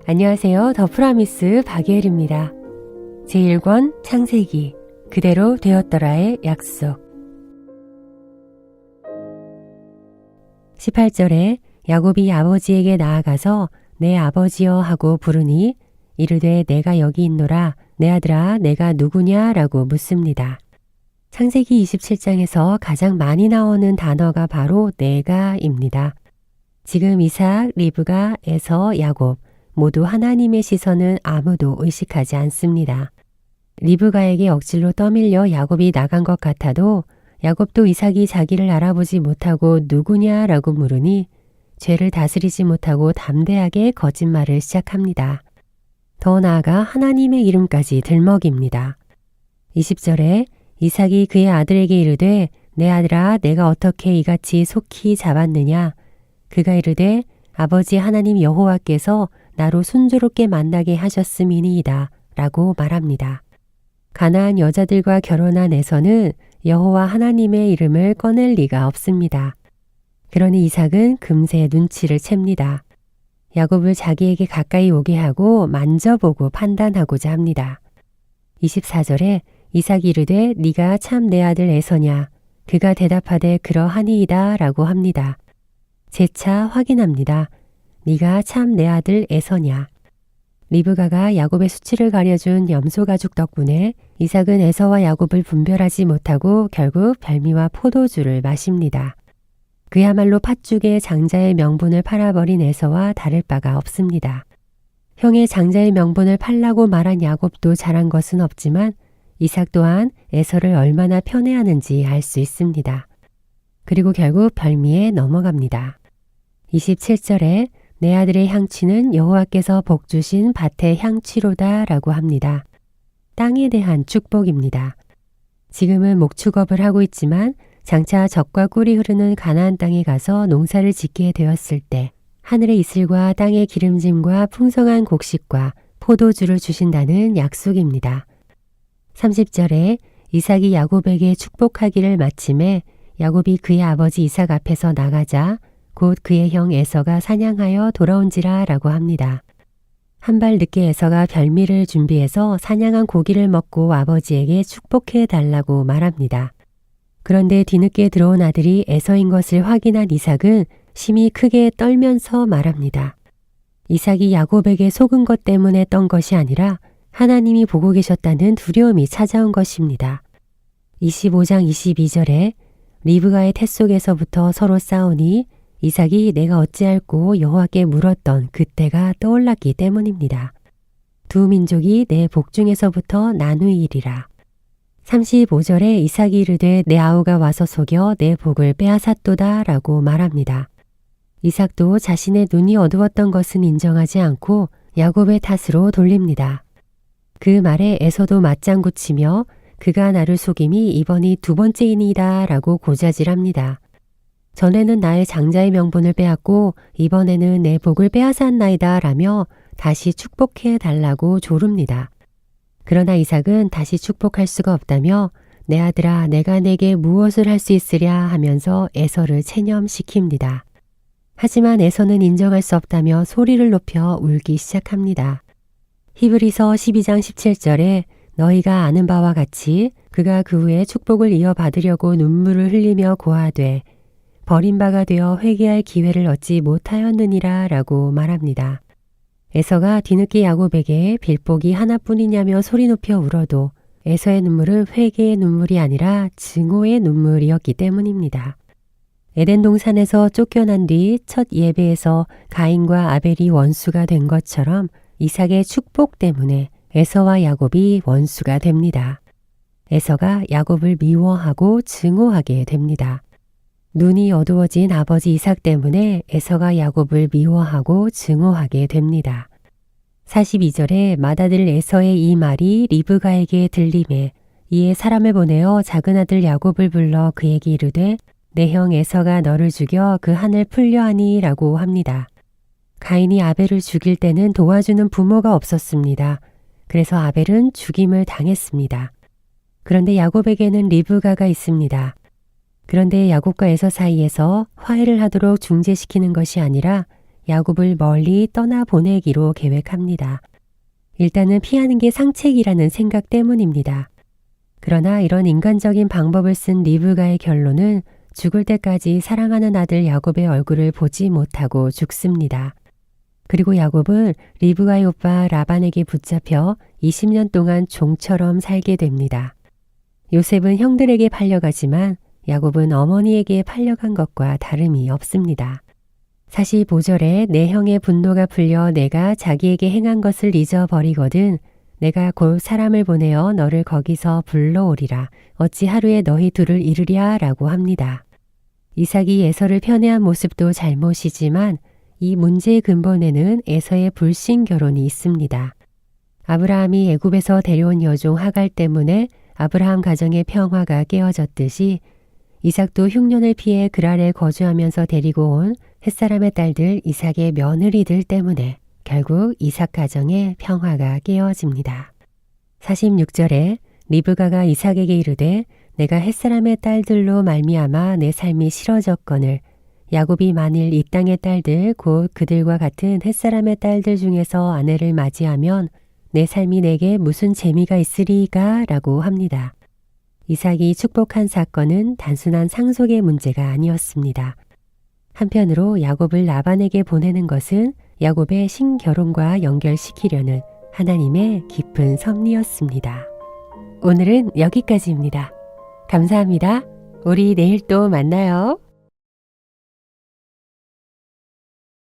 안녕하세요. 더 프라미스 박예일입니다. 제1권 창세기 그대로 되었더라의 약속 18절에 야곱이 아버지에게 나아가서 내 아버지여 하고 부르니 이르되 내가 여기 있노라 내 아들아 내가 누구냐 라고 묻습니다. 창세기 27장에서 가장 많이 나오는 단어가 바로 내가입니다. 지금 이삭, 리브가, 에서, 야곱 모두 하나님의 시선은 아무도 의식하지 않습니다. 리브가에게 억지로 떠밀려 야곱이 나간 것 같아도 야곱도 이삭이 자기를 알아보지 못하고 누구냐라고 물으니 죄를 다스리지 못하고 담대하게 거짓말을 시작합니다. 더 나아가 하나님의 이름까지 들먹입니다. 20절에 이삭이 그의 아들에게 이르되 내 아들아 내가 어떻게 이같이 속히 잡았느냐 그가 이르되 아버지 하나님 여호와께서 나로 순조롭게 만나게 하셨음이니이다 라고 말합니다. 가나안 여자들과 결혼한 에서는 여호와 하나님의 이름을 꺼낼 리가 없습니다. 그러니 이삭은 금세 눈치를 챕니다. 야곱을 자기에게 가까이 오게 하고 만져보고 판단하고자 합니다. 24절에 이삭이 이르되 네가 참 내 아들 에서냐 그가 대답하되 그러하니이다 라고 합니다. 재차 확인합니다. 네가 참 내 아들 에서냐. 리브가가 야곱의 수치를 가려준 염소 가죽 덕분에 이삭은 에서와 야곱을 분별하지 못하고 결국 별미와 포도주를 마십니다. 그야말로 팥죽에 장자의 명분을 팔아버린 에서와 다를 바가 없습니다. 형의 장자의 명분을 팔라고 말한 야곱도 잘한 것은 없지만 이삭 또한 에서를 얼마나 편애하는지 알 수 있습니다. 그리고 결국 별미에 넘어갑니다. 27절에 내 아들의 향취는 여호와께서 복주신 밭의 향취로다 라고 합니다. 땅에 대한 축복입니다. 지금은 목축업을 하고 있지만 장차 젖과 꿀이 흐르는 가나안 땅에 가서 농사를 짓게 되었을 때 하늘의 이슬과 땅의 기름짐과 풍성한 곡식과 포도주를 주신다는 약속입니다. 30절에 이삭이 야곱에게 축복하기를 마침에 야곱이 그의 아버지 이삭 앞에서 나가자 곧 그의 형 에서가 사냥하여 돌아온지라 라고 합니다. 한 발 늦게 에서가 별미를 준비해서 사냥한 고기를 먹고 아버지에게 축복해 달라고 말합니다. 그런데 뒤늦게 들어온 아들이 에서인 것을 확인한 이삭은 심히 크게 떨면서 말합니다. 이삭이 야곱에게 속은 것 때문에 떤 것이 아니라 하나님이 보고 계셨다는 두려움이 찾아온 것입니다. 25장 22절에 리브가의 태 속에서부터 서로 싸우니 이삭이 내가 어찌할꼬 여호와께 물었던 그때가 떠올랐기 때문입니다. 두 민족이 내 복중에서부터 나누이리라. 35절에 이삭이 이르되 내 아우가 와서 속여 내 복을 빼앗았도다 라고 말합니다. 이삭도 자신의 눈이 어두웠던 것은 인정하지 않고 야곱의 탓으로 돌립니다. 그 말에 에서도 맞장구 치며 그가 나를 속임이 이번이 두 번째이니이다 라고 고자질합니다. 전에는 나의 장자의 명분을 빼앗고 이번에는 내 복을 빼앗았나이다 라며 다시 축복해 달라고 조릅니다. 그러나 이삭은 다시 축복할 수가 없다며 내 아들아 내가 내게 무엇을 할 수 있으랴 하면서 에서를 체념시킵니다. 하지만 에서는 인정할 수 없다며 소리를 높여 울기 시작합니다. 히브리서 12장 17절에 너희가 아는 바와 같이 그가 그 후에 축복을 이어받으려고 눈물을 흘리며 고하되 버림바가 되어 회개할 기회를 얻지 못하였느니라 라고 말합니다. 에서가 뒤늦게 야곱에게 빌복이 하나뿐이냐며 소리 높여 울어도 에서의 눈물은 회개의 눈물이 아니라 증오의 눈물이었기 때문입니다. 에덴 동산에서 쫓겨난 뒤 첫 예배에서 가인과 아벨이 원수가 된 것처럼 이삭의 축복 때문에 에서와 야곱이 원수가 됩니다. 에서가 야곱을 미워하고 증오하게 됩니다. 눈이 어두워진 아버지 이삭 때문에 에서가 야곱을 미워하고 증오하게 됩니다. 42절에 맏아들 에서의 이 말이 리브가에게 들림에 이에 사람을 보내어 작은 아들 야곱을 불러 그에게 이르되 내 형 에서가 너를 죽여 그 한을 풀려 하니 라고 합니다. 가인이 아벨을 죽일 때는 도와주는 부모가 없었습니다. 그래서 아벨은 죽임을 당했습니다. 그런데 야곱에게는 리브가가 있습니다. 그런데 야곱과 에서 사이에서 화해를 하도록 중재시키는 것이 아니라 야곱을 멀리 떠나보내기로 계획합니다. 일단은 피하는 게 상책이라는 생각 때문입니다. 그러나 이런 인간적인 방법을 쓴 리브가의 결론은 죽을 때까지 사랑하는 아들 야곱의 얼굴을 보지 못하고 죽습니다. 그리고 야곱은 리브가의 오빠 라반에게 붙잡혀 20년 동안 종처럼 살게 됩니다. 요셉은 형들에게 팔려가지만 야곱은 어머니에게 팔려간 것과 다름이 없습니다. 45절에 내 형의 분노가 풀려 내가 자기에게 행한 것을 잊어버리거든 내가 곧 사람을 보내어 너를 거기서 불러오리라. 어찌 하루에 너희 둘을 이르랴 라고 합니다. 이삭이 에서를 편애한 모습도 잘못이지만 이 문제의 근본에는 에서의 불신 결혼이 있습니다. 아브라함이 애굽에서 데려온 여종 하갈 때문에 아브라함 가정의 평화가 깨어졌듯이 이삭도 흉년을 피해 그랄에 거주하면서 데리고 온 햇사람의 딸들 이삭의 며느리들 때문에 결국 이삭 가정의 평화가 깨어집니다. 46절에 리브가가 이삭에게 이르되 내가 햇사람의 딸들로 말미암아 내 삶이 싫어졌거늘 야곱이 만일 이 땅의 딸들 곧 그들과 같은 햇사람의 딸들 중에서 아내를 맞이하면 내 삶이 내게 무슨 재미가 있으리까 라고 합니다. 이삭이 축복한 사건은 단순한 상속의 문제가 아니었습니다. 한편으로 야곱을 라반에게 보내는 것은 야곱의 신결혼과 연결시키려는 하나님의 깊은 섭리였습니다. 오늘은 여기까지입니다. 감사합니다. 우리 내일 또 만나요.